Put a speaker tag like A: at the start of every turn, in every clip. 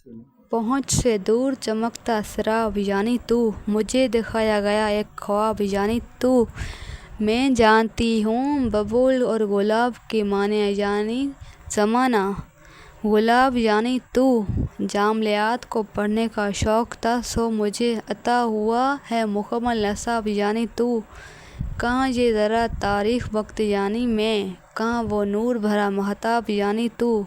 A: पहुँच से दूर चमकता शराब यानी तू, मुझे दिखाया गया एक ख्वाब यानी तू। मैं जानती हूँ बबूल और गुलाब के माने यानी ज़माना, गुलाब यानी तू। जामलियात को पढ़ने का शौक़ था सो मुझे अता हुआ है मुकम्मल नसाब यानी तू। कहाँ ये ज़रा तारीख़ वक्त यानी मैं, कहाँ वो नूर भरा महताब यानी तू।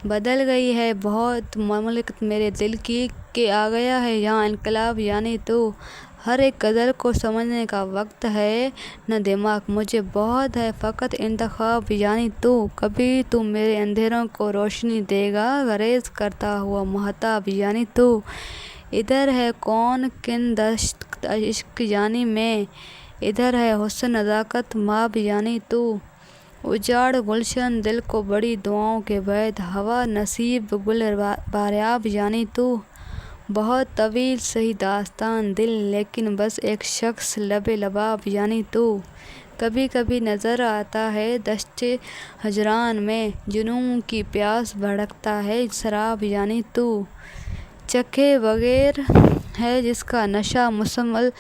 A: बदल गई है बहुत ममलिकत मेरे दिल की, कि आ गया है यहाँ इनकलाब यानी तू। हर एक गज़ल को समझने का वक्त है न दिमाग, मुझे बहुत है फ़कत इंतखाब यानी तू। कभी तू मेरे अंधेरों को रोशनी देगा, गरेज़ करता हुआ महताब यानी तू। इधर है कौन किन दश्त इश्क यानी मैं, इधर है हुस्न नज़ाकत माब यानी तू। उजाड़ गुलशन दिल को बड़ी दुआओं के बैद, हवा नसीब गुल बारियाब यानी तू। बहुत तवील सही दास्तान दिल, लेकिन बस एक शख्स लबे लबाब यानी तू। कभी कभी नज़र आता है दश्ते हजरान में, जुनून की प्यास भड़कता है शराब यानी तू। चखे बगैर है जिसका नशा मुसम्मल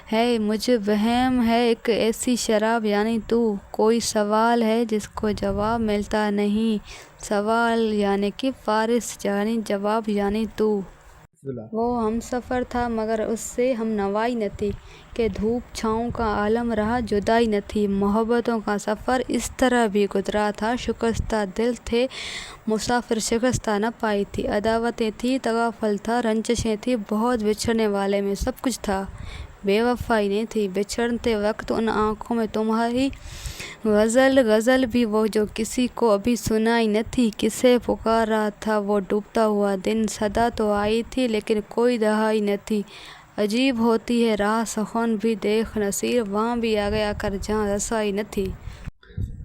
A: है, मुझे वहम है एक ऐसी शराब यानी तू। कोई सवाल है जिसको जवाब मिलता नहीं, सवाल यानी कि फारिस यानी जवाब यानी तू। वो हम सफ़र था मगर उससे हम नवाई न थी, कि धूप छाँव का आलम रहा जुदाई न थी। मोहब्बतों का सफ़र इस तरह भी गुजरा था, शिकस्ता दिल थे मुसाफिर शिकस्ता न पाई थी। अदावतें थी तगाफल था, रंजिशें थी बहुत, बिछड़ने वाले में सब कुछ था बेवफाई नहीं थी। बिछड़ते वक्त उन आँखों में तुम्हारी गज़ल, गज़ल भी वो जो किसी को अभी सुनाई न थी। किसे पुकार रहा था वो डूबता हुआ दिन, सदा तो आई थी लेकिन कोई दहाई न थी। अजीब होती है राह सुखन भी देख नसीर, वहाँ भी आ गया कर जहाँ रसाई न थी।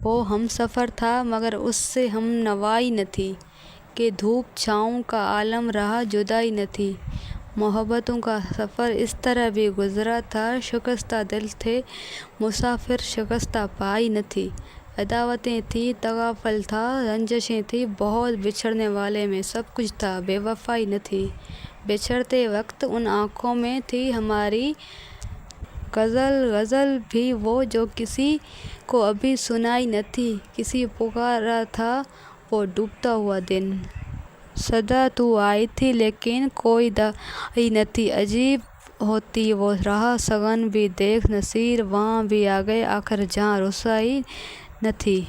A: वो हम सफ़र था मगर उससे हम नवाई न थी, कि धूप छाँव का आलम रहा जुदाई न थी। मोहब्बतों का सफ़र इस तरह भी गुजरा था, शिकस्ता दिल थे मुसाफिर शिकस्ता पाई न थी। अदावतें थी तगाफल था, रंजिशें थी बहुत, बिछड़ने वाले में सब कुछ था बेवफाई न थी। बिछड़ते वक्त उन आँखों में थी हमारी गज़ल, गज़ल भी वो जो किसी को अभी सुनाई न थी। किसी पुकार रहा था वो डूबता हुआ दिन, सदा तू आई थी लेकिन कोई दहाई न थी। अजीब होती वो राह सगन भी देख नसीर, वहाँ भी आ गए आखिर जहाँ रसाई न थी।